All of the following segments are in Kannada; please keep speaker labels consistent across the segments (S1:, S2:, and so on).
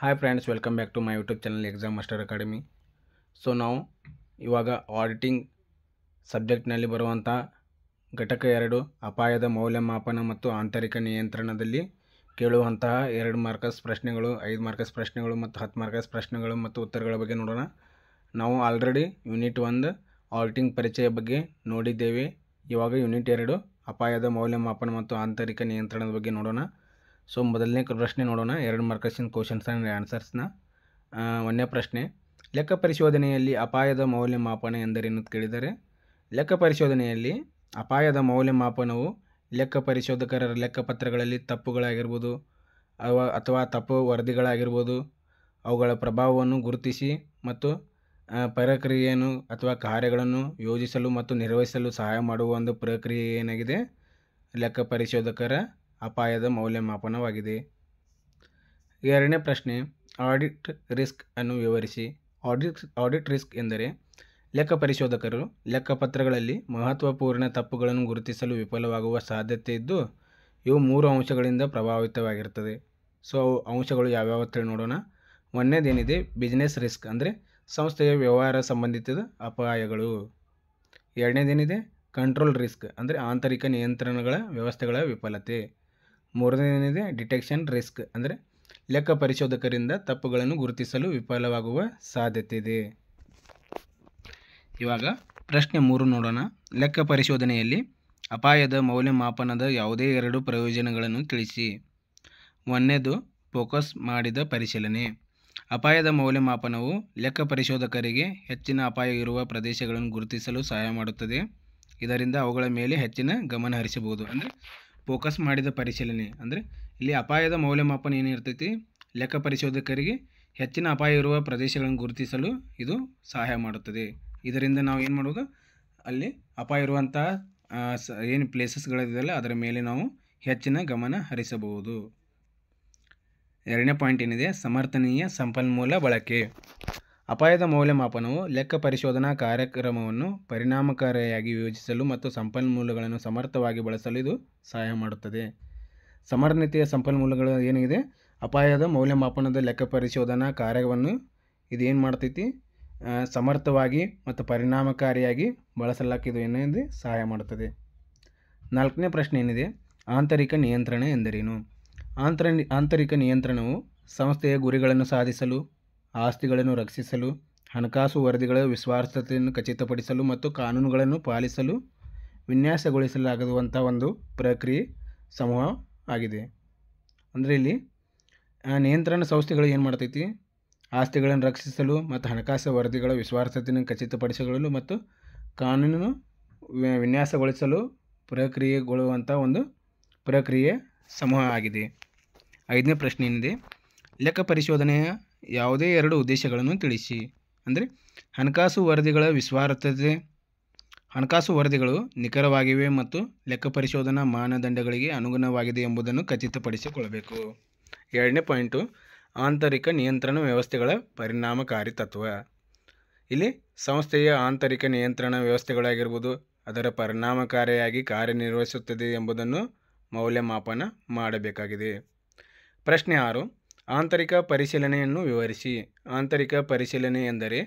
S1: Hi friends, welcome back to my YouTube channel exam master academy. So ನಾವು ಇವಾಗ ಆಡಿಟಿಂಗ್ ಸಬ್ಜೆಕ್ಟ್ನಲ್ಲಿ ಬರುವಂಥ ಘಟಕ 2 ಅಪಾಯದ ಮೌಲ್ಯಮಾಪನ ಮತ್ತು ಆಂತರಿಕ ನಿಯಂತ್ರಣದಲ್ಲಿ ಕೇಳುವಂತಹ 2 ಮಾರ್ಕಸ್ ಪ್ರಶ್ನೆಗಳು, 5 ಮಾರ್ಕಸ್ ಪ್ರಶ್ನೆಗಳು ಮತ್ತು 10 ಮಾರ್ಕಸ್ ಪ್ರಶ್ನೆಗಳು ಮತ್ತು ಉತ್ತರಗಳ ಬಗ್ಗೆ ನೋಡೋಣ. ನಾವು ಆಲ್ರೆಡಿ ಯೂನಿಟ್ 1 ಆಡಿಟಿಂಗ್ ಪರಿಚಯ ಬಗ್ಗೆ ನೋಡಿದ್ದೇವೆ. ಇವಾಗ ಯೂನಿಟ್ 2 ಅಪಾಯದ ಮೌಲ್ಯಮಾಪನ ಮತ್ತು ಆಂತರಿಕ ನಿಯಂತ್ರಣದ ಬಗ್ಗೆ ನೋಡೋಣ. ಸೊ ಮೊದಲನೇ ಪ್ರಶ್ನೆ ನೋಡೋಣ, 2 ಮಾರ್ಕಸಿನ ಕ್ವಶನ್ಸ್ ಆ್ಯಂಡ್ ಆನ್ಸರ್ಸ್ನ. ಒಂದನೇ ಪ್ರಶ್ನೆ, ಲೆಕ್ಕ ಪರಿಶೋಧನೆಯಲ್ಲಿ ಅಪಾಯದ ಮೌಲ್ಯಮಾಪನ ಎಂದರೇನು ಕೇಳಿದರೆ, ಲೆಕ್ಕ ಪರಿಶೋಧನೆಯಲ್ಲಿ ಅಪಾಯದ ಮೌಲ್ಯಮಾಪನವು ಲೆಕ್ಕ ಪರಿಶೋಧಕರ ಲೆಕ್ಕಪತ್ರಗಳಲ್ಲಿ ತಪ್ಪುಗಳಾಗಿರ್ಬೋದು ಅಥವಾ ತಪ್ಪು ವರದಿಗಳಾಗಿರ್ಬೋದು, ಅವುಗಳ ಪ್ರಭಾವವನ್ನು ಗುರುತಿಸಿ ಮತ್ತು ಪ್ರಕ್ರಿಯೆಯನ್ನು ಅಥವಾ ಕಾರ್ಯಗಳನ್ನು ಯೋಜಿಸಲು ಮತ್ತು ನಿರ್ವಹಿಸಲು ಸಹಾಯ ಮಾಡುವ ಒಂದು ಪ್ರಕ್ರಿಯೆ ಏನಾಗಿದೆ, ಲೆಕ್ಕ ಪರಿಶೋಧಕರ ಅಪಾಯದ ಮೌಲ್ಯಮಾಪನವಾಗಿದೆ. ಎರಡನೇ ಪ್ರಶ್ನೆ, ಆಡಿಟ್ ರಿಸ್ಕ್ ಅನ್ನು ವಿವರಿಸಿ. ಆಡಿಟ್ ರಿಸ್ಕ್ ಎಂದರೆ ಲೆಕ್ಕ ಪರಿಶೋಧಕರು ಲೆಕ್ಕಪತ್ರಗಳಲ್ಲಿ ಮಹತ್ವಪೂರ್ಣ ತಪ್ಪುಗಳನ್ನು ಗುರುತಿಸಲು ವಿಫಲವಾಗುವ ಸಾಧ್ಯತೆ ಇದ್ದು, ಇವು 3 ಅಂಶಗಳಿಂದ ಪ್ರಭಾವಿತವಾಗಿರುತ್ತದೆ. ಸೊ ಅಂಶಗಳು ಯಾವ್ಯಾವ ತಿಳಿ ನೋಡೋಣ. ಒಂದನೇದೇನಿದೆ, ಬಿಸ್ನೆಸ್ ರಿಸ್ಕ್ ಅಂದರೆ ಸಂಸ್ಥೆಯ ವ್ಯವಹಾರ ಸಂಬಂಧಿತ ಅಪಾಯಗಳು. ಎರಡನೇದೇನಿದೆ, ಕಂಟ್ರೋಲ್ ರಿಸ್ಕ್ ಅಂದರೆ ಆಂತರಿಕ ನಿಯಂತ್ರಣಗಳ ವ್ಯವಸ್ಥೆಗಳ ವಿಫಲತೆ. ಮೂರನೇದೇನಿದೆ, ಡಿಟೆಕ್ಷನ್ ರಿಸ್ಕ್ ಅಂದರೆ ಲೆಕ್ಕ ಪರಿಶೋಧಕರಿಂದ ತಪ್ಪುಗಳನ್ನು ಗುರುತಿಸಲು ವಿಫಲವಾಗುವ ಸಾಧ್ಯತೆ ಇದೆ. ಇವಾಗ ಪ್ರಶ್ನೆ 3 ನೋಡೋಣ. ಲೆಕ್ಕ ಪರಿಶೋಧನೆಯಲ್ಲಿ ಅಪಾಯದ ಮೌಲ್ಯಮಾಪನದ ಯಾವುದೇ 2 ಪ್ರಯೋಜನಗಳನ್ನು ತಿಳಿಸಿ. ಒಂದನೇದು, ಫೋಕಸ್ ಮಾಡಿದ ಪರಿಶೀಲನೆ. ಅಪಾಯದ ಮೌಲ್ಯಮಾಪನವು ಲೆಕ್ಕ ಪರಿಶೋಧಕರಿಗೆ ಹೆಚ್ಚಿನ ಅಪಾಯ ಇರುವ ಪ್ರದೇಶಗಳನ್ನು ಗುರುತಿಸಲು ಸಹಾಯ ಮಾಡುತ್ತದೆ. ಇದರಿಂದ ಅವುಗಳ ಮೇಲೆ ಹೆಚ್ಚಿನ ಗಮನ ಹರಿಸಬಹುದು. ಅಂದರೆ ಫೋಕಸ್ ಮಾಡಿದ ಪರಿಶೀಲನೆ ಅಂದರೆ ಇಲ್ಲಿ ಅಪಾಯದ ಮೌಲ್ಯಮಾಪನ ಏನಿರ್ತೈತಿ, ಲೆಕ್ಕ ಪರಿಶೋಧಕರಿಗೆ ಹೆಚ್ಚಿನ ಅಪಾಯ ಇರುವ ಪ್ರದೇಶಗಳನ್ನು ಗುರುತಿಸಲು ಇದು ಸಹಾಯ ಮಾಡುತ್ತದೆ. ಇದರಿಂದ ನಾವು ಏನು ಮಾಡೋದು, ಅಲ್ಲಿ ಅಪಾಯ ಇರುವಂಥ ಏನು ಪ್ಲೇಸಸ್ಗಳಿದೆಯಲ್ಲ ಅದರ ಮೇಲೆ ನಾವು ಹೆಚ್ಚಿನ ಗಮನ ಹರಿಸಬಹುದು. ಎರಡನೇ ಪಾಯಿಂಟ್ ಏನಿದೆ, ಸಮರ್ಥನೀಯ ಸಂಪನ್ಮೂಲ ಬಳಕೆ. ಅಪಾಯದ ಮೌಲ್ಯಮಾಪನವು ಲೆಕ್ಕ ಪರಿಶೋಧನಾ ಕಾರ್ಯಕ್ರಮವನ್ನು ಪರಿಣಾಮಕಾರಿಯಾಗಿ ಯೋಜಿಸಲು ಮತ್ತು ಸಂಪನ್ಮೂಲಗಳನ್ನು ಸಮರ್ಥವಾಗಿ ಬಳಸಲು ಇದು ಸಹಾಯ ಮಾಡುತ್ತದೆ. ಸಮರ್ಥನೀಯ ಸಂಪನ್ಮೂಲಗಳು ಏನಿದೆ, ಅಪಾಯದ ಮೌಲ್ಯಮಾಪನದ ಲೆಕ್ಕ ಪರಿಶೋಧನಾ ಕಾರ್ಯವನ್ನು ಇದೇನು ಮಾಡ್ತೈತಿ, ಸಮರ್ಥವಾಗಿ ಮತ್ತು ಪರಿಣಾಮಕಾರಿಯಾಗಿ ಬಳಸಲಿಕ್ಕೆ ಇದು ಏನಿದೆ ಸಹಾಯ ಮಾಡುತ್ತದೆ. ನಾಲ್ಕನೇ ಪ್ರಶ್ನೆ ಏನಿದೆ, ಆಂತರಿಕ ನಿಯಂತ್ರಣ ಎಂದರೇನು. ಆಂತರಿಕ ನಿಯಂತ್ರಣವು ಸಂಸ್ಥೆಯ ಗುರಿಗಳನ್ನು ಸಾಧಿಸಲು, ಆಸ್ತಿಗಳನ್ನು ರಕ್ಷಿಸಲು, ಹಣಕಾಸು ವರದಿಗಳ ವಿಶ್ವಾಸಾರ್ಹತೆಯನ್ನು ಖಚಿತಪಡಿಸಲು ಮತ್ತು ಕಾನೂನುಗಳನ್ನು ಪಾಲಿಸಲು ವಿನ್ಯಾಸಗೊಳಿಸಲಾಗುವಂಥ ಒಂದು ಪ್ರಕ್ರಿಯೆ ಸಮೂಹ ಆಗಿದೆ. ಅಂದರೆ ಇಲ್ಲಿ ನಿಯಂತ್ರಣ ಸಂಸ್ಥೆಗಳು ಏನು ಮಾಡ್ತೈತಿ, ಆಸ್ತಿಗಳನ್ನು ರಕ್ಷಿಸಲು ಮತ್ತು ಹಣಕಾಸು ವರದಿಗಳ ವಿಶ್ವಾಸಾರ್ಹತೆಯನ್ನು ಖಚಿತಪಡಿಸಲು ಮತ್ತು ಕಾನೂನು ವಿನ್ಯಾಸಗೊಳಿಸಲು ಪ್ರಕ್ರಿಯೆಗೊಳ್ಳುವಂಥ ಒಂದು ಪ್ರಕ್ರಿಯೆ ಸಮೂಹ ಆಗಿದೆ. ಐದನೇ ಪ್ರಶ್ನೆ ಏನಿದೆ, ಲೆಕ್ಕ ಪರಿಶೋಧನೆಯ ಯಾವುದೇ 2 ಉದ್ದೇಶಗಳನ್ನು ತಿಳಿಸಿ. ಅಂದರೆ ಹಣಕಾಸು ವರದಿಗಳ ವಿಶ್ವಾಸಾರ್ಹತೆ. ಹಣಕಾಸು ವರದಿಗಳು ನಿಖರವಾಗಿವೆ ಮತ್ತು ಲೆಕ್ಕ ಪರಿಶೋಧನಾ ಮಾನದಂಡಗಳಿಗೆ ಅನುಗುಣವಾಗಿದೆ ಎಂಬುದನ್ನು ಖಚಿತಪಡಿಸಿಕೊಳ್ಳಬೇಕು. ಎರಡನೇ ಪಾಯಿಂಟು, ಆಂತರಿಕ ನಿಯಂತ್ರಣ ವ್ಯವಸ್ಥೆಗಳ ಪರಿಣಾಮಕಾರಿ ತತ್ವ. ಇಲ್ಲಿ ಸಂಸ್ಥೆಯ ಆಂತರಿಕ ನಿಯಂತ್ರಣ ವ್ಯವಸ್ಥೆಗಳಾಗಿರ್ಬೋದು ಅದರ ಪರಿಣಾಮಕಾರಿಯಾಗಿ ಕಾರ್ಯನಿರ್ವಹಿಸುತ್ತದೆ ಎಂಬುದನ್ನು ಮೌಲ್ಯಮಾಪನ ಮಾಡಬೇಕಾಗಿದೆ. ಪ್ರಶ್ನೆ 6, ಆಂತರಿಕ ಪರಿಶೀಲನೆಯನ್ನು ವಿವರಿಸಿ. ಆಂತರಿಕ ಪರಿಶೀಲನೆ ಎಂದರೆ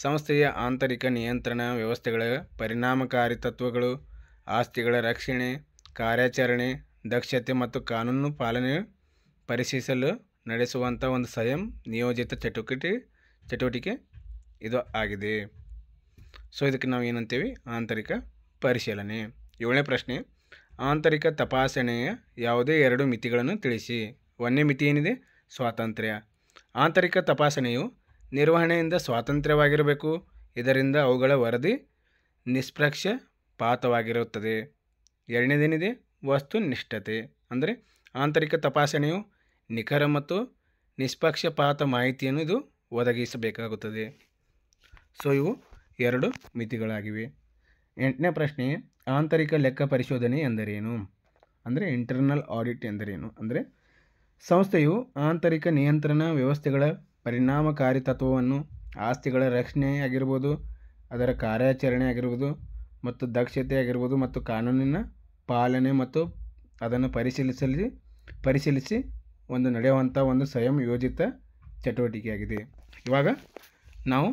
S1: ಸಂಸ್ಥೆಯ ಆಂತರಿಕ ನಿಯಂತ್ರಣ ವ್ಯವಸ್ಥೆಗಳ ಪರಿಣಾಮಕಾರಿ ತತ್ವಗಳು, ಆಸ್ತಿಗಳ ರಕ್ಷಣೆ, ಕಾರ್ಯಾಚರಣೆ, ದಕ್ಷತೆ ಮತ್ತು ಕಾನೂನು ಪಾಲನೆ ಪರಿಶೀಲಿಸಲು ನಡೆಸುವಂಥ ಒಂದು ಸ್ವಯಂ ನಿಯೋಜಿತ ಚಟುವಟಿಕೆ ಇದು ಆಗಿದೆ. ಸೊ ಇದಕ್ಕೆ ನಾವು ಏನಂತೀವಿ, ಆಂತರಿಕ ಪರಿಶೀಲನೆ. 7ನೇ ಪ್ರಶ್ನೆ, ಆಂತರಿಕ ತಪಾಸಣೆಯ ಯಾವುದೇ 2 ಮಿತಿಗಳನ್ನು ತಿಳಿಸಿ. ಒಂದನೇ ಮಿತಿ ಏನಿದೆ, ಸ್ವಾತಂತ್ರ್ಯ. ಆಂತರಿಕ ತಪಾಸಣೆಯು ನಿರ್ವಹಣೆಯಿಂದ ಸ್ವಾತಂತ್ರ್ಯವಾಗಿರಬೇಕು. ಇದರಿಂದ ಅವುಗಳ ವರದಿ ನಿಷ್ಪಕ್ಷಪಾತವಾಗಿರುತ್ತದೆ. ಎರಡನೇದೇನಿದೆ, ವಸ್ತುನಿಷ್ಠತೆ. ಅಂದರೆ ಆಂತರಿಕ ತಪಾಸಣೆಯು ನಿಖರ ಮತ್ತು ನಿಷ್ಪಕ್ಷಪಾತ ಮಾಹಿತಿಯನ್ನು ಇದು ಒದಗಿಸಬೇಕಾಗುತ್ತದೆ. ಸೊ ಇವು 2 ಮಿತಿಗಳಾಗಿವೆ. 8ನೇ ಪ್ರಶ್ನೆ, ಆಂತರಿಕ ಲೆಕ್ಕ ಪರಿಶೋಧನೆ ಎಂದರೇನು. ಅಂದರೆ ಇಂಟರ್ನಲ್ ಆಡಿಟ್ ಎಂದರೇನು. ಅಂದರೆ ಸಂಸ್ಥೆಯು ಆಂತರಿಕ ನಿಯಂತ್ರಣ ವ್ಯವಸ್ಥೆಗಳ ಪರಿಣಾಮಕಾರಿ ತತ್ವವನ್ನು, ಆಸ್ತಿಗಳ ರಕ್ಷಣೆ ಆಗಿರ್ಬೋದು, ಅದರ ಕಾರ್ಯಾಚರಣೆ ಆಗಿರ್ಬೋದು ಮತ್ತು ದಕ್ಷತೆ ಆಗಿರ್ಬೋದು ಮತ್ತು ಕಾನೂನಿನ ಪಾಲನೆ ಮತ್ತು ಅದನ್ನು ಪರಿಶೀಲಿಸಿ ಒಂದು ನಡೆಯುವಂಥ ಒಂದು ಸ್ವಯಂ ಯೋಜಿತ ಚಟುವಟಿಕೆಯಾಗಿದೆ. ಇವಾಗ ನಾವು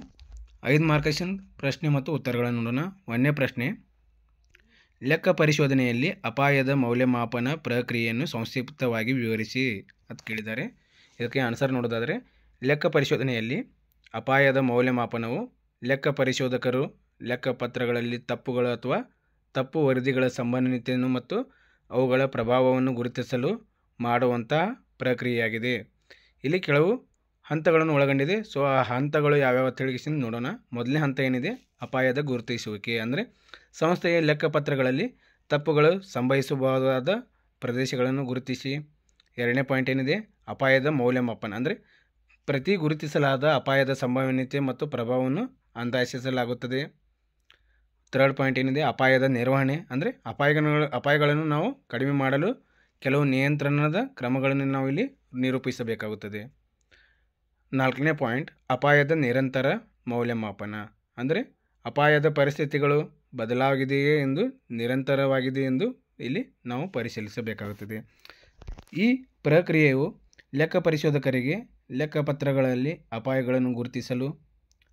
S1: 5 ಮಾರ್ಕಸಿನ ಪ್ರಶ್ನೆ ಮತ್ತು ಉತ್ತರಗಳನ್ನು ನೋಡೋಣ. 1ನೇ ಪ್ರಶ್ನೆ, ಲೆಕ್ಕ ಪರಿಶೋಧನೆಯಲ್ಲಿ ಅಪಾಯದ ಮೌಲ್ಯಮಾಪನ ಪ್ರಕ್ರಿಯೆಯನ್ನು ಸಂಕ್ಷಿಪ್ತವಾಗಿ ವಿವರಿಸಿ ಅಂತ ಕೇಳಿದ್ದಾರೆ. ಇದಕ್ಕೆ ಆನ್ಸರ್ ನೋಡೋದಾದರೆ, ಲೆಕ್ಕ ಪರಿಶೋಧನೆಯಲ್ಲಿ ಅಪಾಯದ ಮೌಲ್ಯಮಾಪನವು ಲೆಕ್ಕ ಪರಿಶೋಧಕರು ಲೆಕ್ಕಪತ್ರಗಳಲ್ಲಿ ತಪ್ಪುಗಳು ಅಥವಾ ತಪ್ಪು ವರದಿಗಳ ಸಂಭವನೀಯತೆಯನ್ನು ಮತ್ತು ಅವುಗಳ ಪ್ರಭಾವವನ್ನು ಗುರುತಿಸಲು ಮಾಡುವಂತಹ ಪ್ರಕ್ರಿಯೆಯಾಗಿದೆ. ಇಲ್ಲಿ ಕೆಲವು ಹಂತಗಳನ್ನು ಒಳಗೊಂಡಿದೆ. ಸೊ ಆ ಹಂತಗಳು ಯಾವ್ಯಾವ ತಿಳಿಸಿ ನೋಡೋಣ. ಮೊದಲನೇ ಹಂತ ಏನಿದೆ, ಅಪಾಯದ ಗುರುತಿಸುವಿಕೆ. ಅಂದರೆ ಸಂಸ್ಥೆಯ ಲೆಕ್ಕಪತ್ರಗಳಲ್ಲಿ ತಪ್ಪುಗಳು ಸಂಭವಿಸಬಹುದಾದ ಪ್ರದೇಶಗಳನ್ನು ಗುರುತಿಸಿ. 2ನೇ ಪಾಯಿಂಟ್ ಏನಿದೆ, ಅಪಾಯದ ಮೌಲ್ಯಮಾಪನ. ಅಂದರೆ ಪ್ರತಿ ಗುರುತಿಸಲಾದ ಅಪಾಯದ ಸಂಭವನೀಯತೆ ಮತ್ತು ಪ್ರಭಾವವನ್ನು ಅಂದಾಜಿಸಲಾಗುತ್ತದೆ. 3rd ಪಾಯಿಂಟ್ ಏನಿದೆ, ಅಪಾಯದ ನಿರ್ವಹಣೆ. ಅಂದರೆ ಅಪಾಯಗಳನ್ನು ನಾವು ಕಡಿಮೆ ಮಾಡಲು ಕೆಲವು ನಿಯಂತ್ರಣದ ಕ್ರಮಗಳನ್ನು ನಾವು ಇಲ್ಲಿ ನಿರೂಪಿಸಬೇಕಾಗುತ್ತದೆ. 4ನೇ ಪಾಯಿಂಟ್, ಅಪಾಯದ ನಿರಂತರ ಮೌಲ್ಯಮಾಪನ. ಅಂದರೆ ಅಪಾಯದ ಪರಿಸ್ಥಿತಿಗಳು ಬದಲಾಗಿದೆಯೇ ಎಂದು ನಿರಂತರವಾಗಿದೆ ಎಂದು ಇಲ್ಲಿ ನಾವು ಪರಿಶೀಲಿಸಬೇಕಾಗುತ್ತದೆ. ಈ ಪ್ರಕ್ರಿಯೆಯು ಲೆಕ್ಕ ಪರಿಶೋಧಕರಿಗೆ ಲೆಕ್ಕಪತ್ರಗಳಲ್ಲಿ ಅಪಾಯಗಳನ್ನು ಗುರುತಿಸಲು,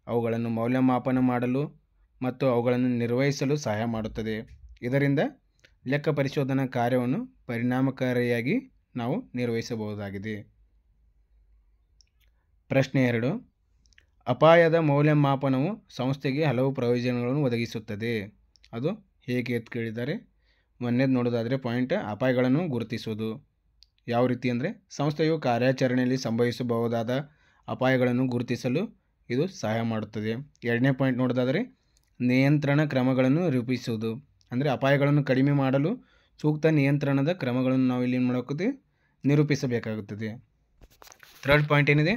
S1: ಅವುಗಳನ್ನು ಮೌಲ್ಯಮಾಪನ ಮಾಡಲು ಮತ್ತು ಅವುಗಳನ್ನು ನಿರ್ವಹಿಸಲು ಸಹಾಯ ಮಾಡುತ್ತದೆ. ಇದರಿಂದ ಲೆಕ್ಕ ಪರಿಶೋಧನಾ ಕಾರ್ಯವನ್ನು ಪರಿಣಾಮಕಾರಿಯಾಗಿ ನಾವು ನಿರ್ವಹಿಸಬಹುದಾಗಿದೆ. ಪ್ರಶ್ನೆ 2, ಅಪಾಯದ ಮೌಲ್ಯಮಾಪನವು ಸಂಸ್ಥೆಗೆ ಹಲವು ಪ್ರಯೋಜನಗಳನ್ನು ಒದಗಿಸುತ್ತದೆ. ಅದು ಹೇಗೆ ಅಂತ ಕೇಳಿದ್ದಾರೆ. 1ನೇದು ನೋಡೋದಾದರೆ ಪಾಯಿಂಟ್, ಅಪಾಯಗಳನ್ನು ಗುರುತಿಸುವುದು. ಯಾವ ರೀತಿ ಅಂದರೆ ಸಂಸ್ಥೆಯು ಕಾರ್ಯಾಚರಣೆಯಲ್ಲಿ ಸಂಭವಿಸಬಹುದಾದ ಅಪಾಯಗಳನ್ನು ಗುರುತಿಸಲು ಇದು ಸಹಾಯ ಮಾಡುತ್ತದೆ. 2ನೇ ಪಾಯಿಂಟ್ ನೋಡೋದಾದರೆ ನಿಯಂತ್ರಣ ಕ್ರಮಗಳನ್ನು ರೂಪಿಸುವುದು. ಅಂದರೆ ಅಪಾಯಗಳನ್ನು ಕಡಿಮೆ ಮಾಡಲು ಸೂಕ್ತ ನಿಯಂತ್ರಣದ ಕ್ರಮಗಳನ್ನು ನಾವು ಇಲ್ಲಿ ಮಾಡಬೇಕಾಗುತ್ತದೆ, ನಿರೂಪಿಸಬೇಕಾಗುತ್ತದೆ. 3rd ಪಾಯಿಂಟ್ ಏನಿದೆ,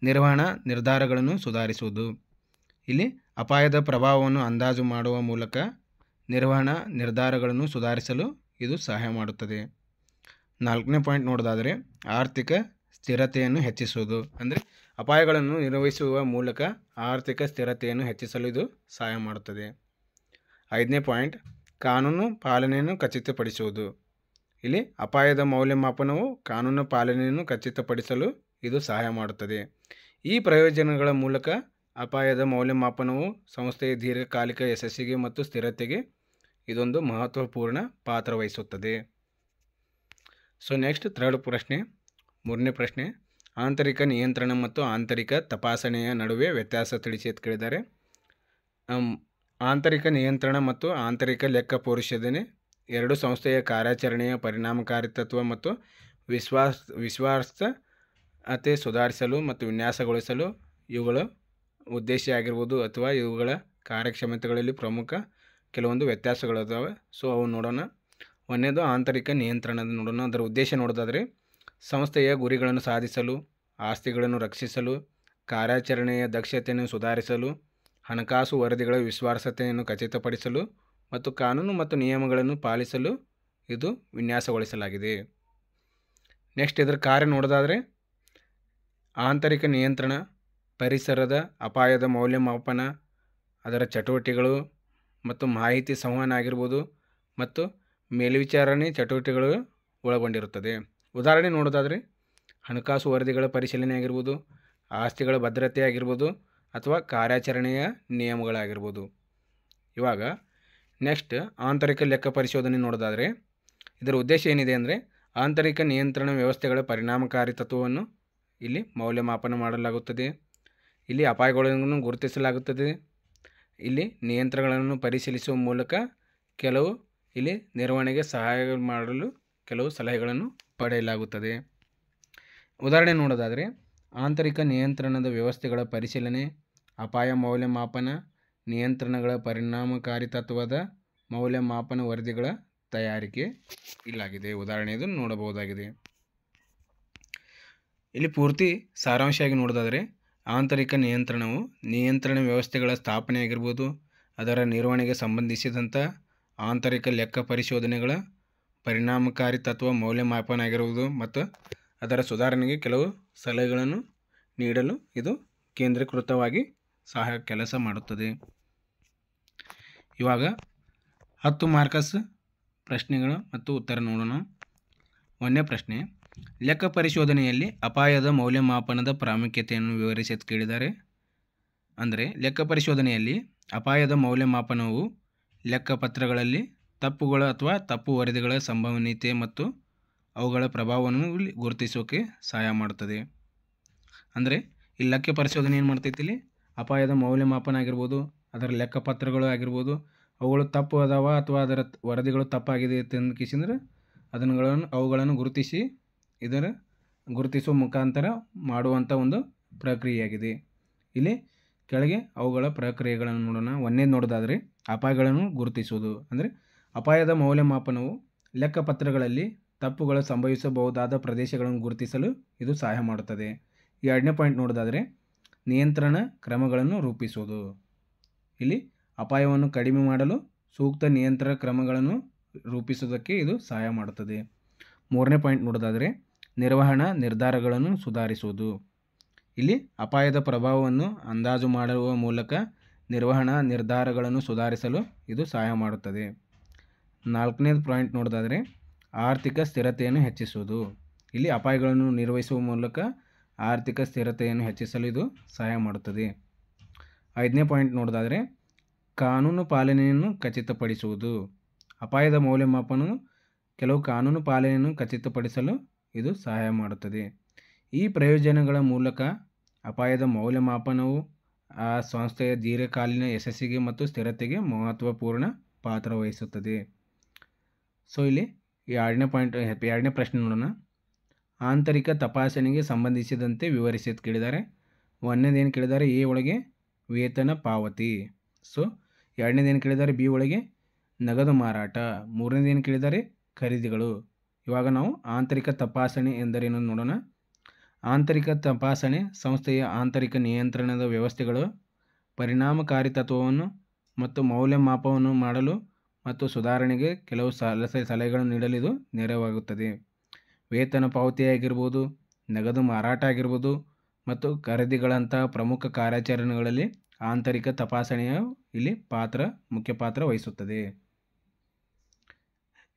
S1: ನಿರ್ವಹಣಾ ನಿರ್ಧಾರಗಳನ್ನು ಸುಧಾರಿಸುವುದು. ಇಲ್ಲಿ ಅಪಾಯದ ಪ್ರಭಾವವನ್ನು ಅಂದಾಜು ಮಾಡುವ ಮೂಲಕ ನಿರ್ವಹಣಾ ನಿರ್ಧಾರಗಳನ್ನು ಸುಧಾರಿಸಲು ಇದು ಸಹಾಯ ಮಾಡುತ್ತದೆ. 4ನೇ ಪಾಯಿಂಟ್ ನೋಡೋದಾದರೆ ಆರ್ಥಿಕ ಸ್ಥಿರತೆಯನ್ನು ಹೆಚ್ಚಿಸುವುದು. ಅಂದರೆ ಅಪಾಯಗಳನ್ನು ನಿರ್ವಹಿಸುವ ಮೂಲಕ ಆರ್ಥಿಕ ಸ್ಥಿರತೆಯನ್ನು ಹೆಚ್ಚಿಸಲು ಇದು ಸಹಾಯ ಮಾಡುತ್ತದೆ. 5ನೇ ಪಾಯಿಂಟ್, ಕಾನೂನು ಪಾಲನೆಯನ್ನು ಖಚಿತಪಡಿಸುವುದು. ಇಲ್ಲಿ ಅಪಾಯದ ಮೌಲ್ಯಮಾಪನವು ಕಾನೂನು ಪಾಲನೆಯನ್ನು ಖಚಿತಪಡಿಸಲು ಇದು ಸಹಾಯ ಮಾಡುತ್ತದೆ. ಈ ಪ್ರಯೋಜನಗಳ ಮೂಲಕ ಅಪಾಯದ ಮೌಲ್ಯಮಾಪನವು ಸಂಸ್ಥೆಯ ದೀರ್ಘಕಾಲಿಕ ಯಶಸ್ಸಿಗೆ ಮತ್ತು ಸ್ಥಿರತೆಗೆ ಇದೊಂದು ಮಹತ್ವಪೂರ್ಣ ಪಾತ್ರ ವಹಿಸುತ್ತದೆ. ಸೊ ನೆಕ್ಸ್ಟ್ 3rd ಪ್ರಶ್ನೆ, 3ನೇ ಪ್ರಶ್ನೆ, ಆಂತರಿಕ ನಿಯಂತ್ರಣ ಮತ್ತು ಆಂತರಿಕ ತಪಾಸಣೆಯ ನಡುವೆ ವ್ಯತ್ಯಾಸ ತಿಳಿಸಿ ಅಂತ ಕೇಳಿದ್ದಾರೆ. ಆಂತರಿಕ ನಿಯಂತ್ರಣ ಮತ್ತು ಆಂತರಿಕ ಲೆಕ್ಕ ಪರಿಶೋಧನೆ ಎರಡು ಸಂಸ್ಥೆಯ ಕಾರ್ಯಾಚರಣೆಯ ಪರಿಣಾಮಕಾರಿತ್ವ ಮತ್ತು ವಿಶ್ವಾಸಾರ್ಹತೆ ಸುಧಾರಿಸಲು ಮತ್ತು ವಿನ್ಯಾಸಗೊಳಿಸಲು ಇವುಗಳ ಉದ್ದೇಶ ಆಗಿರ್ಬೋದು ಅಥವಾ ಇವುಗಳ ಕಾರ್ಯಕ್ಷಮತೆಗಳಲ್ಲಿ ಪ್ರಮುಖ ಕೆಲವೊಂದು ವ್ಯತ್ಯಾಸಗಳಿದ್ದಾವೆ. ಸೊ ಅವು ನೋಡೋಣ. 1ನೇದು ಆಂತರಿಕ ನಿಯಂತ್ರಣದ ನೋಡೋಣ. ಅದರ ಉದ್ದೇಶ ನೋಡೋದಾದರೆ ಸಂಸ್ಥೆಯ ಗುರಿಗಳನ್ನು ಸಾಧಿಸಲು, ಆಸ್ತಿಗಳನ್ನು ರಕ್ಷಿಸಲು, ಕಾರ್ಯಾಚರಣೆಯ ದಕ್ಷತೆಯನ್ನು ಸುಧಾರಿಸಲು, ಹಣಕಾಸು ವರದಿಗಳ ವಿಶ್ವಾಸಾರ್ಹತೆಯನ್ನು ಖಚಿತಪಡಿಸಲು ಮತ್ತು ಕಾನೂನು ಮತ್ತು ನಿಯಮಗಳನ್ನು ಪಾಲಿಸಲು ಇದು ವಿನ್ಯಾಸಗೊಳಿಸಲಾಗಿದೆ. ನೆಕ್ಸ್ಟ್ ಇದರ ಕಾರ್ಯ ನೋಡೋದಾದರೆ ಆಂತರಿಕ ನಿಯಂತ್ರಣ ಪರಿಸರದ ಅಪಾಯದ ಮೌಲ್ಯಮಾಪನ, ಅದರ ಚಟುವಟಿಕೆಗಳು ಮತ್ತು ಮಾಹಿತಿ ಸಂವಹನ ಆಗಿರ್ಬೋದು ಮತ್ತು ಮೇಲ್ವಿಚಾರಣೆ ಚಟುವಟಿಕೆಗಳು ಒಳಗೊಂಡಿರುತ್ತದೆ. ಉದಾಹರಣೆ ನೋಡೋದಾದರೆ ಹಣಕಾಸು ವರದಿಗಳ ಪರಿಶೀಲನೆ ಆಗಿರ್ಬೋದು, ಆಸ್ತಿಗಳ ಭದ್ರತೆ ಆಗಿರ್ಬೋದು ಅಥವಾ ಕಾರ್ಯಾಚರಣೆಯ ನಿಯಮಗಳಾಗಿರ್ಬೋದು. ಇವಾಗ ನೆಕ್ಸ್ಟ್ ಆಂತರಿಕ ಲೆಕ್ಕ ಪರಿಶೋಧನೆ ನೋಡೋದಾದರೆ ಇದರ ಉದ್ದೇಶ ಏನಿದೆ ಅಂದರೆ ಆಂತರಿಕ ನಿಯಂತ್ರಣ ವ್ಯವಸ್ಥೆಗಳ ಪರಿಣಾಮಕಾರಿತ್ವವನ್ನು ಇಲ್ಲಿ ಮೌಲ್ಯಮಾಪನ ಮಾಡಲಾಗುತ್ತದೆ. ಇಲ್ಲಿ ಅಪಾಯಗಳನ್ನು ಗುರುತಿಸಲಾಗುತ್ತದೆ. ಇಲ್ಲಿ ನಿಯಂತ್ರಣಗಳನ್ನು ಪರಿಶೀಲಿಸುವ ಮೂಲಕ ಕೆಲವು ಇಲ್ಲಿ ನಿರ್ವಹಣೆಗೆ ಸಹಾಯ ಮಾಡಲು ಕೆಲವು ಸಲಹೆಗಳನ್ನು ಪಡೆಯಲಾಗುತ್ತದೆ. ಉದಾಹರಣೆ ನೋಡೋದಾದರೆ ಆಂತರಿಕ ನಿಯಂತ್ರಣದ ವ್ಯವಸ್ಥೆಗಳ ಪರಿಶೀಲನೆ, ಅಪಾಯ ಮೌಲ್ಯಮಾಪನ, ನಿಯಂತ್ರಣಗಳ ಪರಿಣಾಮಕಾರಿತ್ವದ ಮೌಲ್ಯಮಾಪನ ವರದಿಗಳ ತಯಾರಿಕೆ ಇಲ್ಲಾಗಿದೆ. ಉದಾಹರಣೆ ಇದು ನೋಡಬಹುದಾಗಿದೆ. ಇಲ್ಲಿ ಪೂರ್ತಿ ಸಾರಾಂಶವಾಗಿ ನೋಡೋದಾದರೆ ಆಂತರಿಕ ನಿಯಂತ್ರಣವು ನಿಯಂತ್ರಣ ವ್ಯವಸ್ಥೆಗಳ ಸ್ಥಾಪನೆ ಆಗಿರ್ಬೋದು, ಅದರ ನಿರ್ವಹಣೆಗೆ ಸಂಬಂಧಿಸಿದಂಥ ಆಂತರಿಕ ಲೆಕ್ಕ ಪರಿಶೋಧನೆಗಳ ಪರಿಣಾಮಕಾರಿತ್ವ ಮೌಲ್ಯಮಾಪನ ಆಗಿರುವುದು ಮತ್ತು ಅದರ ಸುಧಾರಣೆಗೆ ಕೆಲವು ಸಲಹೆಗಳನ್ನು ನೀಡಲು ಇದು ಕೇಂದ್ರೀಕೃತವಾಗಿ ಸಹಾಯ ಕೆಲಸ ಮಾಡುತ್ತದೆ. ಇವಾಗ 10 ಮಾರ್ಕಸ್ ಪ್ರಶ್ನೆಗಳು ಮತ್ತು ಉತ್ತರ ನೋಡೋಣ. 1ನೇ ಪ್ರಶ್ನೆ, ಲೆಕ್ಕ ಪರಿಶೋಧನೆಯಲ್ಲಿ ಅಪಾಯದ ಮೌಲ್ಯಮಾಪನದ ಪ್ರಾಮುಖ್ಯತೆಯನ್ನು ವಿವರಿಸಿ ಅಂತ ಕೇಳಿದ್ದಾರೆ. ಅಂದರೆ ಲೆಕ್ಕ ಪರಿಶೋಧನೆಯಲ್ಲಿ ಅಪಾಯದ ಮೌಲ್ಯಮಾಪನವು ಲೆಕ್ಕಪತ್ರಗಳಲ್ಲಿ ತಪ್ಪುಗಳು ಅಥವಾ ತಪ್ಪು ವರದಿಗಳ ಸಂಭವನೀಯತೆ ಮತ್ತು ಅವುಗಳ ಪ್ರಭಾವವನ್ನು ಗುರುತಿಸೋಕೆ ಸಹಾಯ ಮಾಡುತ್ತದೆ. ಅಂದರೆ ಈ ಲೆಕ್ಕ ಪರಿಶೋಧನೆ ಏನು ಮಾಡ್ತೈತಿ, ಇಲ್ಲಿ ಅಪಾಯದ ಮೌಲ್ಯಮಾಪನ ಆಗಿರ್ಬೋದು, ಅದರ ಲೆಕ್ಕಪತ್ರಗಳು ಆಗಿರ್ಬೋದು, ಅವುಗಳು ತಪ್ಪು ಅದಾವ ಅಥವಾ ಅದರ ವರದಿಗಳು ತಪ್ಪಾಗಿದೆ ಅಂತಂದ್ರೆ ಅವುಗಳನ್ನು ಗುರುತಿಸುವ ಮುಖಾಂತರ ಮಾಡುವಂಥ ಒಂದು ಪ್ರಕ್ರಿಯೆಯಾಗಿದೆ. ಇಲ್ಲಿ ಕೆಳಗೆ ಅವುಗಳ ಪ್ರಕ್ರಿಯೆಗಳನ್ನು ನೋಡೋಣ. ಒಂದನೇದು ನೋಡೋದಾದರೆ ಅಪಾಯಗಳನ್ನು ಗುರುತಿಸುವುದು. ಅಂದರೆ ಅಪಾಯದ ಮೌಲ್ಯಮಾಪನವು ಲೆಕ್ಕಪತ್ರಗಳಲ್ಲಿ ತಪ್ಪುಗಳು ಸಂಭವಿಸಬಹುದಾದ ಪ್ರದೇಶಗಳನ್ನು ಗುರುತಿಸಲು ಇದು ಸಹಾಯ ಮಾಡುತ್ತದೆ. ಈ ಎರಡನೇ ಪಾಯಿಂಟ್ ನೋಡೋದಾದರೆ ನಿಯಂತ್ರಣ ಕ್ರಮಗಳನ್ನು ರೂಪಿಸುವುದು. ಇಲ್ಲಿ ಅಪಾಯವನ್ನು ಕಡಿಮೆ ಮಾಡಲು ಸೂಕ್ತ ನಿಯಂತ್ರಣ ಕ್ರಮಗಳನ್ನು ರೂಪಿಸುವುದಕ್ಕೆ ಇದು ಸಹಾಯ ಮಾಡುತ್ತದೆ. ಮೂರನೇ ಪಾಯಿಂಟ್ ನೋಡೋದಾದರೆ ನಿರ್ವಹಣಾ ನಿರ್ಧಾರಗಳನ್ನು ಸುಧಾರಿಸುವುದು. ಇಲ್ಲಿ ಅಪಾಯದ ಪ್ರಭಾವವನ್ನು ಅಂದಾಜು ಮಾಡುವ ಮೂಲಕ ನಿರ್ವಹಣಾ ನಿರ್ಧಾರಗಳನ್ನು ಸುಧಾರಿಸಲು ಇದು ಸಹಾಯ ಮಾಡುತ್ತದೆ. ನಾಲ್ಕನೇದು ಪಾಯಿಂಟ್ ನೋಡೋದಾದರೆ ಆರ್ಥಿಕ ಸ್ಥಿರತೆಯನ್ನು ಹೆಚ್ಚಿಸುವುದು. ಇಲ್ಲಿ ಅಪಾಯಗಳನ್ನು ನಿರ್ವಹಿಸುವ ಮೂಲಕ ಆರ್ಥಿಕ ಸ್ಥಿರತೆಯನ್ನು ಹೆಚ್ಚಿಸಲು ಇದು ಸಹಾಯ ಮಾಡುತ್ತದೆ. ಐದನೇ ಪಾಯಿಂಟ್ ನೋಡೋದಾದರೆ ಕಾನೂನು ಪಾಲನೆಯನ್ನು ಖಚಿತಪಡಿಸುವುದು. ಅಪಾಯದ ಮೌಲ್ಯಮಾಪನವು ಕೆಲವು ಕಾನೂನು ಪಾಲನೆಯನ್ನು ಖಚಿತಪಡಿಸಲು ಇದು ಸಹಾಯ ಮಾಡುತ್ತದೆ. ಈ ಪ್ರಯೋಜನಗಳ ಮೂಲಕ ಅಪಾಯದ ಮೌಲ್ಯಮಾಪನವು ಆ ಸಂಸ್ಥೆಯ ದೀರ್ಘಕಾಲೀನ ಯಶಸ್ಸಿಗೆ ಮತ್ತು ಸ್ಥಿರತೆಗೆ ಮಹತ್ವಪೂರ್ಣ ಪಾತ್ರ ವಹಿಸುತ್ತದೆ. ಸೊ ಇಲ್ಲಿ ಎರಡನೇ ಪ್ರಶ್ನೆ ನೋಡೋಣ. ಆಂತರಿಕ ತಪಾಸಣೆಗೆ ಸಂಬಂಧಿಸಿದಂತೆ ವಿವರಿಸಿ ಅಂತ ಕೇಳಿದ್ದಾರೆ. ಒಂದನೇದೇನು ಕೇಳಿದ್ದಾರೆ, ಎ ಒಳಗೆ ವೇತನ ಪಾವತಿ. ಸೊ ಎರಡನೇದೇನು ಕೇಳಿದ್ದಾರೆ, ಬಿ ಒಳಗೆ ನಗದು ಮಾರಾಟ. ಮೂರನೇದೇನು ಕೇಳಿದ್ದಾರೆ, ಖರೀದಿಗಳು. ಇವಾಗ ನಾವು ಆಂತರಿಕ ತಪಾಸಣೆ ಎಂದರೇನು ನೋಡೋಣ. ಆಂತರಿಕ ತಪಾಸಣೆ ಸಂಸ್ಥೆಯ ಆಂತರಿಕ ನಿಯಂತ್ರಣದ ವ್ಯವಸ್ಥೆಗಳು ಪರಿಣಾಮಕಾರಿತ್ವವನ್ನು ಮತ್ತು ಮೌಲ್ಯಮಾಪನವನ್ನು ಮಾಡಲು ಮತ್ತು ಸುಧಾರಣೆಗೆ ಕೆಲವು ಸಲಹೆಗಳನ್ನು ನೀಡಲು ಇದು ನೆರವಾಗುತ್ತದೆ. ವೇತನ ಪಾವತಿ ಆಗಿರ್ಬೋದು, ನಗದು ಮಾರಾಟ ಆಗಿರ್ಬೋದು ಮತ್ತು ಖರೀದಿಗಳಂತಹ ಪ್ರಮುಖ ಕಾರ್ಯಾಚರಣೆಗಳಲ್ಲಿ ಆಂತರಿಕ ತಪಾಸಣೆಯು ಇಲ್ಲಿ ಮುಖ್ಯ ಪಾತ್ರ ವಹಿಸುತ್ತದೆ.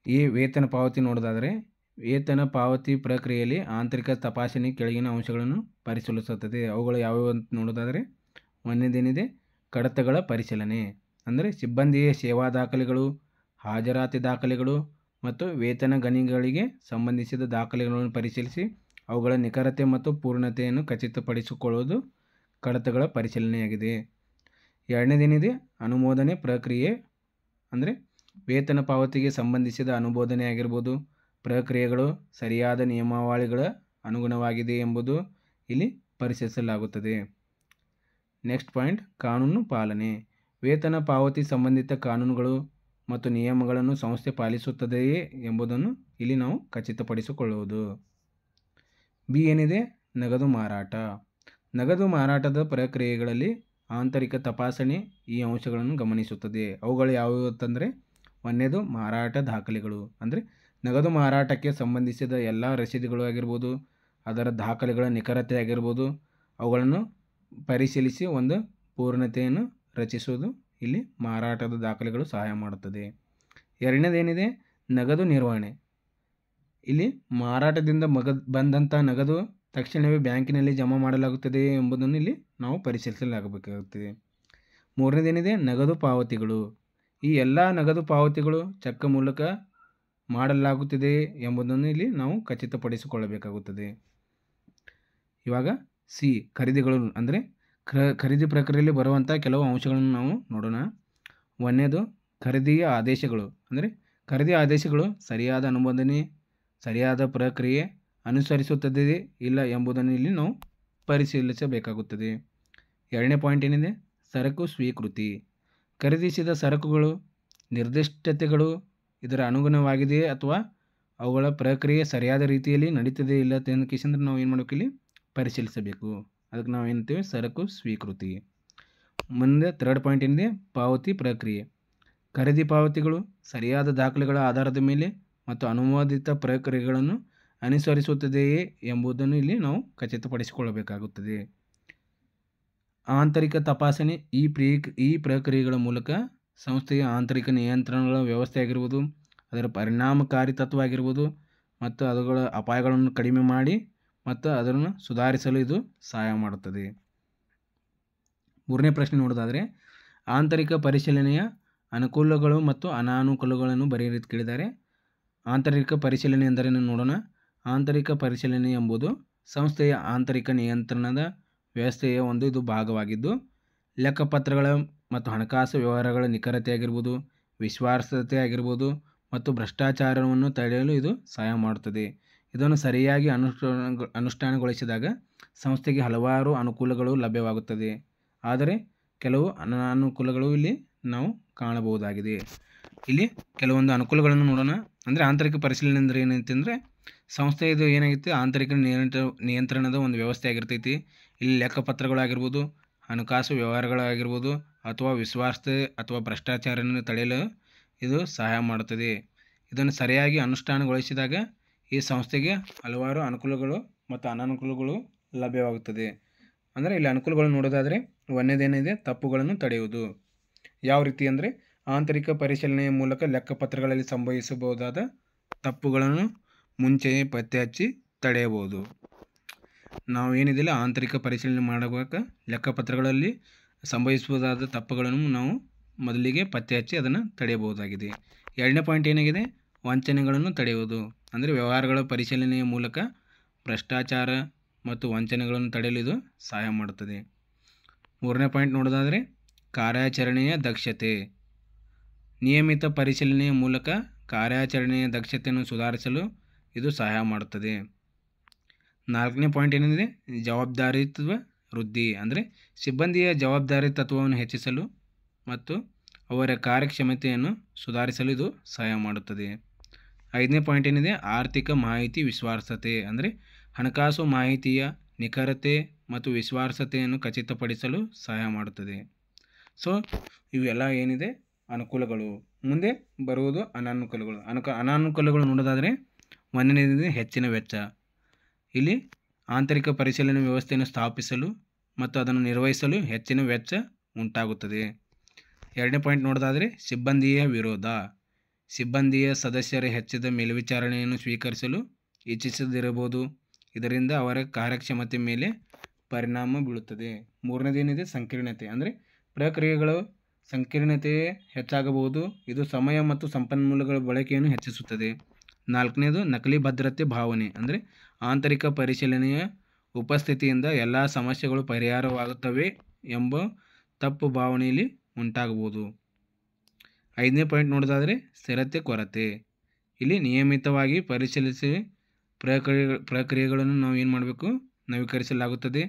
S1: ಈ ವೇತನ ಪಾವತಿ ನೋಡೋದಾದರೆ ವೇತನ ಪಾವತಿ ಪ್ರಕ್ರಿಯೆಯಲ್ಲಿ ಆಂತರಿಕ ತಪಾಸಣೆ ಕೆಳಗಿನ ಅಂಶಗಳನ್ನು ಪರಿಶೀಲಿಸುತ್ತದೆ. ಅವುಗಳು ಯಾವುವು ಅಂತ ನೋಡೋದಾದರೆ ಒಂದನೇದೇನಿದೆ, ಕಡತಗಳ ಪರಿಶೀಲನೆ. ಅಂದರೆ ಸಿಬ್ಬಂದಿಯ ಸೇವಾ ದಾಖಲೆಗಳು, ಹಾಜರಾತಿ ದಾಖಲೆಗಳು ಮತ್ತು ವೇತನ ಗಣಿಗಳಿಗೆ ಸಂಬಂಧಿಸಿದ ದಾಖಲೆಗಳನ್ನು ಪರಿಶೀಲಿಸಿ ಅವುಗಳ ನಿಖರತೆ ಮತ್ತು ಪೂರ್ಣತೆಯನ್ನು ಖಚಿತಪಡಿಸಿಕೊಳ್ಳುವುದು ಕಡತಗಳ ಪರಿಶೀಲನೆಯಾಗಿದೆ. ಎರಡನೇದೇನಿದೆ, ಅನುಮೋದನೆ ಪ್ರಕ್ರಿಯೆ. ಅಂದರೆ ವೇತನ ಪಾವತಿಗೆ ಸಂಬಂಧಿಸಿದ ಅನುಮೋದನೆ ಆಗಿರ್ಬೋದು, ಪ್ರಕ್ರಿಯೆಗಳು ಸರಿಯಾದ ನಿಯಮಾವಳಿಗಳ ಅನುಗುಣವಾಗಿದೆ ಎಂಬುದು ಇಲ್ಲಿ ಪರಿಶೀಲಿಸಲಾಗುತ್ತದೆ. ನೆಕ್ಸ್ಟ್ ಪಾಯಿಂಟ್, ಕಾನೂನು ಪಾಲನೆ. ವೇತನ ಪಾವತಿ ಸಂಬಂಧಿತ ಕಾನೂನುಗಳು ಮತ್ತು ನಿಯಮಗಳನ್ನು ಸಂಸ್ಥೆ ಪಾಲಿಸುತ್ತದೆಯೇ ಎಂಬುದನ್ನು ಇಲ್ಲಿ ನಾವು ಖಚಿತಪಡಿಸಿಕೊಳ್ಳುವುದು. ಬಿ ಏನಿದೆ, ನಗದು ಮಾರಾಟ. ನಗದು ಮಾರಾಟದ ಪ್ರಕ್ರಿಯೆಗಳಲ್ಲಿ ಆಂತರಿಕ ತಪಾಸಣೆ ಈ ಅಂಶಗಳನ್ನು ಗಮನಿಸುತ್ತದೆ. ಅವುಗಳು ಯಾವುವು ಅಂತಂದರೆ ಒಂದನೇದು ಮಾರಾಟ ದಾಖಲೆಗಳು. ಅಂದರೆ ನಗದು ಮಾರಾಟಕ್ಕೆ ಸಂಬಂಧಿಸಿದ ಎಲ್ಲ ರಸೀದಿಗಳು ಆಗಿರ್ಬೋದು, ಅದರ ದಾಖಲೆಗಳ ನಿಖರತೆ ಆಗಿರ್ಬೋದು, ಅವುಗಳನ್ನು ಪರಿಶೀಲಿಸಿ ಒಂದು ಪೂರ್ಣತೆಯನ್ನು ರಚಿಸುವುದು ಇಲ್ಲಿ ಮಾರಾಟದ ದಾಖಲೆಗಳು ಸಹಾಯ ಮಾಡುತ್ತದೆ. ಎರಡನೇದೇನಿದೆ, ನಗದು ನಿರ್ವಹಣೆ. ಇಲ್ಲಿ ಮಾರಾಟದಿಂದ ಬಂದಂಥ ನಗದು ತಕ್ಷಣವೇ ಬ್ಯಾಂಕಿನಲ್ಲಿ ಜಮಾ ಮಾಡಲಾಗುತ್ತದೆಯೇ ಎಂಬುದನ್ನು ಇಲ್ಲಿ ನಾವು ಪರಿಶೀಲಿಸಲಾಗಬೇಕಾಗುತ್ತದೆ. ಮೂರನೇದೇನಿದೆ, ನಗದು ಪಾವತಿಗಳು. ಈ ಎಲ್ಲ ನಗದು ಪಾವತಿಗಳು ಚೆಕ್ ಮೂಲಕ ಮಾಡಲಾಗುತ್ತಿದೆಯೇ ಎಂಬುದನ್ನು ಇಲ್ಲಿ ನಾವು ಖಚಿತಪಡಿಸಿಕೊಳ್ಳಬೇಕಾಗುತ್ತದೆ. ಇವಾಗ ಸಿ, ಖರೀದಿಗಳು. ಅಂದರೆ ಖರೀದಿ ಪ್ರಕ್ರಿಯೆಯಲ್ಲಿ ಬರುವಂಥ ಕೆಲವು ಅಂಶಗಳನ್ನು ನಾವು ನೋಡೋಣ. ಒಂದನೇದು ಖರೀದಿಯ ಆದೇಶಗಳು. ಅಂದರೆ ಖರೀದಿ ಆದೇಶಗಳು ಸರಿಯಾದ ಅನುಮೋದನೆ, ಸರಿಯಾದ ಪ್ರಕ್ರಿಯೆ ಅನುಸರಿಸುತ್ತದೆಯೇ ಇಲ್ಲ ಎಂಬುದನ್ನು ಇಲ್ಲಿ ನಾವು ಪರಿಶೀಲಿಸಬೇಕಾಗುತ್ತದೆ. ಎರಡನೇ ಪಾಯಿಂಟ್ ಏನಿದೆ, ಸರಕು ಸ್ವೀಕೃತಿ. ಖರೀದಿಸಿದ ಸರಕುಗಳು ನಿರ್ದಿಷ್ಟತೆಗಳು ಇದರ ಅನುಗುಣವಾಗಿದೆಯೇ ಅಥವಾ ಅವುಗಳ ಪ್ರಕ್ರಿಯೆ ಸರಿಯಾದ ರೀತಿಯಲ್ಲಿ ನಡೀತದೆ ಇಲ್ಲ ಅಂತ ನಾವು ಏನು ಮಾಡಬೇಕು, ಇಲ್ಲಿ ಪರಿಶೀಲಿಸಬೇಕು. ಅದಕ್ಕೆ ನಾವು ಏನಂತೀವಿ, ಸರಕು ಸ್ವೀಕೃತಿ. ಮುಂದೆ ಥರ್ಡ್ ಪಾಯಿಂಟ್ ಏನಿದೆ, ಪಾವತಿ ಪ್ರಕ್ರಿಯೆ. ಖರೀದಿ ಪಾವತಿಗಳು ಸರಿಯಾದ ದಾಖಲೆಗಳ ಆಧಾರದ ಮೇಲೆ ಮತ್ತು ಅನುಮೋದಿತ ಪ್ರಕ್ರಿಯೆಗಳನ್ನು ಅನುಸರಿಸುತ್ತದೆಯೇ ಎಂಬುದನ್ನು ಇಲ್ಲಿ ನಾವು ಖಚಿತಪಡಿಸಿಕೊಳ್ಳಬೇಕಾಗುತ್ತದೆ. ಆಂತರಿಕ ತಪಾಸಣೆ ಈ ಪ್ರಕ್ರಿಯೆಗಳ ಮೂಲಕ ಸಂಸ್ಥೆಯ ಆಂತರಿಕ ನಿಯಂತ್ರಣಗಳ ವ್ಯವಸ್ಥೆ ಆಗಿರ್ಬೋದು, ಅದರ ಪರಿಣಾಮಕಾರಿತ್ವ ಆಗಿರ್ಬೋದು ಮತ್ತು ಅವುಗಳ ಅಪಾಯಗಳನ್ನು ಕಡಿಮೆ ಮಾಡಿ ಮತ್ತು ಅದನ್ನು ಸುಧಾರಿಸಲು ಇದು ಸಹಾಯ ಮಾಡುತ್ತದೆ. ಮೂರನೇ ಪ್ರಶ್ನೆ ನೋಡೋದಾದರೆ ಆಂತರಿಕ ಪರಿಶೀಲನೆಯ ಅನುಕೂಲಗಳು ಮತ್ತು ಅನಾನುಕೂಲಗಳನ್ನು ಬರೆಯಿರಿ ಕೇಳಿದ್ದಾರೆ. ಆಂತರಿಕ ಪರಿಶೀಲನೆ ಎಂದರೇನು ನೋಡೋಣ. ಆಂತರಿಕ ಪರಿಶೀಲನೆ ಎಂಬುದು ಸಂಸ್ಥೆಯ ಆಂತರಿಕ ನಿಯಂತ್ರಣದ ವ್ಯವಸ್ಥೆಯ ಒಂದು ಇದು ಭಾಗವಾಗಿದ್ದು ಲೆಕ್ಕಪತ್ರಗಳ ಮತ್ತು ಹಣಕಾಸು ವ್ಯವಹಾರಗಳ ನಿಖರತೆ ಆಗಿರ್ಬೋದು, ವಿಶ್ವಾಸಾರ್ಹತೆ ಆಗಿರ್ಬೋದು ಮತ್ತು ಭ್ರಷ್ಟಾಚಾರವನ್ನು ತಡೆಯಲು ಇದು ಸಹಾಯ ಮಾಡುತ್ತದೆ. ಇದನ್ನು ಸರಿಯಾಗಿ ಅನುಷ್ಠಾನಗೊಳಿಸಿದಾಗ ಸಂಸ್ಥೆಗೆ ಹಲವಾರು ಅನುಕೂಲಗಳು ಲಭ್ಯವಾಗುತ್ತದೆ. ಆದರೆ ಕೆಲವು ಅನಾನುಕೂಲಗಳು ಇಲ್ಲಿ ನಾವು ಕಾಣಬಹುದಾಗಿದೆ. ಇಲ್ಲಿ ಕೆಲವೊಂದು ಅನುಕೂಲಗಳನ್ನು ನೋಡೋಣ. ಅಂದರೆ ಆಂತರಿಕ ಪರಿಶೀಲನೆ ಅಂದರೆ ಏನೈತಿ ಅಂದರೆ ಸಂಸ್ಥೆ ಇದು ಏನಾಗೈತಿ ಆಂತರಿಕ ನಿಯಂತ್ರಣದ ಒಂದು ವ್ಯವಸ್ಥೆ ಆಗಿರ್ತೈತಿ. ಇಲ್ಲಿ ಲೆಕ್ಕಪತ್ರಗಳಾಗಿರ್ಬೋದು, ಹಣಕಾಸು ವ್ಯವಹಾರಗಳಾಗಿರ್ಬೋದು ಅಥವಾ ವಿಶ್ವಾಸಾರ್ಹತೆ ಅಥವಾ ಭ್ರಷ್ಟಾಚಾರವನ್ನು ತಡೆಯಲು ಇದು ಸಹಾಯ ಮಾಡುತ್ತದೆ. ಇದನ್ನು ಸರಿಯಾಗಿ ಅನುಷ್ಠಾನಗೊಳಿಸಿದಾಗ ಈ ಸಂಸ್ಥೆಗೆ ಹಲವಾರು ಅನುಕೂಲಗಳು ಮತ್ತು ಅನಾನುಕೂಲಗಳು ಲಭ್ಯವಾಗುತ್ತದೆ. ಅಂದರೆ ಇಲ್ಲಿ ಅನುಕೂಲಗಳನ್ನು ನೋಡೋದಾದರೆ ಒಂದನೇದೇನಿದೆ ತಪ್ಪುಗಳನ್ನು ತಡೆಯುವುದು. ಯಾವ ರೀತಿ ಅಂದರೆ ಆಂತರಿಕ ಪರಿಶೀಲನೆಯ ಮೂಲಕ ಲೆಕ್ಕಪತ್ರಗಳಲ್ಲಿ ಸಂಭವಿಸಬಹುದಾದ ತಪ್ಪುಗಳನ್ನು ಮುಂಚೆಯೇ ಪತ್ತೆ ಹಚ್ಚಿ ತಡೆಯಬಹುದು. ನಾವು ಏನಿದಿಲ್ಲ ಆಂತರಿಕ ಪರಿಶೀಲನೆ ಮಾಡುವಾಗ ಲೆಕ್ಕಪತ್ರಗಳಲ್ಲಿ ಸಂಭವಿಸಬಹುದಾದ ತಪ್ಪುಗಳನ್ನು ನಾವು ಮೊದಲಿಗೆ ಪತ್ತೆ ಹಚ್ಚಿ ಅದನ್ನು ತಡೆಯಬಹುದಾಗಿದೆ. ಎರಡನೇ ಪಾಯಿಂಟ್ ಏನಾಗಿದೆ, ವಂಚನೆಗಳನ್ನು ತಡೆಯುವುದು. ಅಂದರೆ ವ್ಯವಹಾರಗಳ ಪರಿಶೀಲನೆಯ ಮೂಲಕ ಭ್ರಷ್ಟಾಚಾರ ಮತ್ತು ವಂಚನೆಗಳನ್ನು ತಡೆಯಲು ಇದು ಸಹಾಯ ಮಾಡುತ್ತದೆ. ಮೂರನೇ ಪಾಯಿಂಟ್ ನೋಡೋದಾದರೆ ಕಾರ್ಯಾಚರಣೆಯ ದಕ್ಷತೆ. ನಿಯಮಿತ ಪರಿಶೀಲನೆಯ ಮೂಲಕ ಕಾರ್ಯಾಚರಣೆಯ ದಕ್ಷತೆಯನ್ನು ಸುಧಾರಿಸಲು ಇದು ಸಹಾಯ ಮಾಡುತ್ತದೆ. ನಾಲ್ಕನೇ ಪಾಯಿಂಟ್ ಏನಿದೆ, ಜವಾಬ್ದಾರಿತ್ವ ವೃದ್ಧಿ. ಅಂದರೆ ಸಿಬ್ಬಂದಿಯ ಜವಾಬ್ದಾರಿತ್ವವನ್ನು ಹೆಚ್ಚಿಸಲು ಮತ್ತು ಅವರ ಕಾರ್ಯಕ್ಷಮತೆಯನ್ನು ಸುಧಾರಿಸಲು ಇದು ಸಹಾಯ ಮಾಡುತ್ತದೆ. ಐದನೇ ಪಾಯಿಂಟ್ ಏನಿದೆ, ಆರ್ಥಿಕ ಮಾಹಿತಿ ವಿಶ್ವಾಸಾರ್ಹತೆ. ಅಂದರೆ ಹಣಕಾಸು ಮಾಹಿತಿಯ ನಿಖರತೆ ಮತ್ತು ವಿಶ್ವಾಸಾರ್ಹತೆಯನ್ನು ಖಚಿತಪಡಿಸಲು ಸಹಾಯ ಮಾಡುತ್ತದೆ. ಸೊ ಇವೆಲ್ಲ ಏನಿದೆ ಅನುಕೂಲಗಳು. ಮುಂದೆ ಬರುವುದು ಅನಾನುಕೂಲಗಳು. ಅನಾನುಕೂಲಗಳು ನೋಡೋದಾದರೆ ಒಂದನೇದಿದೆ ಹೆಚ್ಚಿನ ವೆಚ್ಚ. ಇಲ್ಲಿ ಆಂತರಿಕ ಪರಿಶೀಲನೆ ವ್ಯವಸ್ಥೆಯನ್ನು ಸ್ಥಾಪಿಸಲು ಮತ್ತು ಅದನ್ನು ನಿರ್ವಹಿಸಲು ಹೆಚ್ಚಿನ ವೆಚ್ಚ ಉಂಟಾಗುತ್ತದೆ. ಎರಡನೇ ಪಾಯಿಂಟ್ ನೋಡೋದಾದರೆ ಸಿಬ್ಬಂದಿಯ ವಿರೋಧ. ಸಿಬ್ಬಂದಿಯ ಸದಸ್ಯರ ಹೆಚ್ಚಿದ ಮೇಲ್ವಿಚಾರಣೆಯನ್ನು ಸ್ವೀಕರಿಸಲು ಇಚ್ಛಿಸದಿರಬಹುದು. ಇದರಿಂದ ಅವರ ಕಾರ್ಯಕ್ಷಮತೆ ಮೇಲೆ ಪರಿಣಾಮ ಬೀಳುತ್ತದೆ. ಮೂರನೇದೇನಿದೆ ಸಂಕೀರ್ಣತೆ. ಅಂದರೆ ಪ್ರಕ್ರಿಯೆಗಳು ಸಂಕೀರ್ಣತೆ ಹೆಚ್ಚಾಗಬಹುದು. ಇದು ಸಮಯ ಮತ್ತು ಸಂಪನ್ಮೂಲಗಳ ಬಳಕೆಯನ್ನು ಹೆಚ್ಚಿಸುತ್ತದೆ. ನಾಲ್ಕನೇದು ನಕಲಿ ಭದ್ರತೆ ಭಾವನೆ. ಅಂದರೆ ಆಂತರಿಕ ಪರಿಶೀಲನೆಯ ಉಪಸ್ಥಿತಿಯಿಂದ ಎಲ್ಲ ಸಮಸ್ಯೆಗಳು ಪರಿಹಾರವಾಗುತ್ತವೆ ಎಂಬ ತಪ್ಪು ಭಾವನೆಯಲ್ಲಿ ಉಂಟಾಗಬಹುದು. ಐದನೇ ಪಾಯಿಂಟ್ ನೋಡೋದಾದರೆ ಸ್ಥಿರತೆ ಕೊರತೆ. ಇಲ್ಲಿ ನಿಯಮಿತವಾಗಿ ಪರಿಶೀಲಿಸಿ ಪ್ರಕ್ರಿಯೆಗಳನ್ನು ನಾವು ಏನು ಮಾಡಬೇಕು, ನವೀಕರಿಸಲಾಗುತ್ತದೆ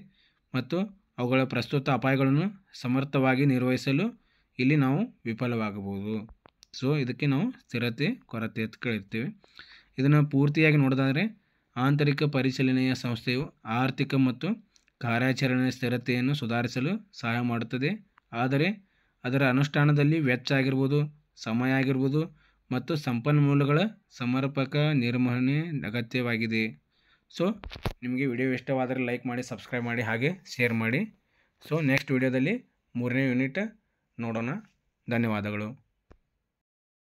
S1: ಮತ್ತು ಅವುಗಳ ಪ್ರಸ್ತುತ ಅಪಾಯಗಳನ್ನು ಸಮರ್ಥವಾಗಿ ನಿರ್ವಹಿಸಲು ಇಲ್ಲಿ ನಾವು ವಿಫಲವಾಗಬಹುದು. ಸೊ ಇದಕ್ಕೆ ನಾವು ಸ್ಥಿರತೆ ಕೊರತೆ ಅಂತ ಕರೀತೇವೆ. ಇದನ್ನು ಪೂರ್ತಿಯಾಗಿ ನೋಡೋದಾದರೆ ಆಂತರಿಕ ಪರಿಶೀಲನೆಯ ಸಂಸ್ಥೆಯು ಆರ್ಥಿಕ ಮತ್ತು ಕಾರ್ಯಾಚರಣೆಯ ಸ್ಥಿರತೆಯನ್ನು ಸುಧಾರಿಸಲು ಸಹಾಯ ಮಾಡುತ್ತದೆ. ಆದರೆ ಅದರ ಅನುಷ್ಠಾನದಲ್ಲಿ ವೆಚ್ಚ ಆಗಿರ್ಬೋದು, ಸಮಯ ಆಗಿರ್ಬೋದು ಮತ್ತು ಸಂಪನ್ಮೂಲಗಳ ಸಮರ್ಪಕ ನಿರ್ವಹಣೆ ಅಗತ್ಯವಾಗಿದೆ. ಸೊ ನಿಮಗೆ ವಿಡಿಯೋ ಇಷ್ಟವಾದರೆ ಲೈಕ್ ಮಾಡಿ, ಸಬ್ಸ್ಕ್ರೈಬ್ ಮಾಡಿ, ಹಾಗೆ ಶೇರ್ ಮಾಡಿ. ಸೊ ನೆಕ್ಸ್ಟ್ ವಿಡಿಯೋದಲ್ಲಿ 3ನೇ ಯೂನಿಟ್ ನೋಡೋಣ. ಧನ್ಯವಾದಗಳು.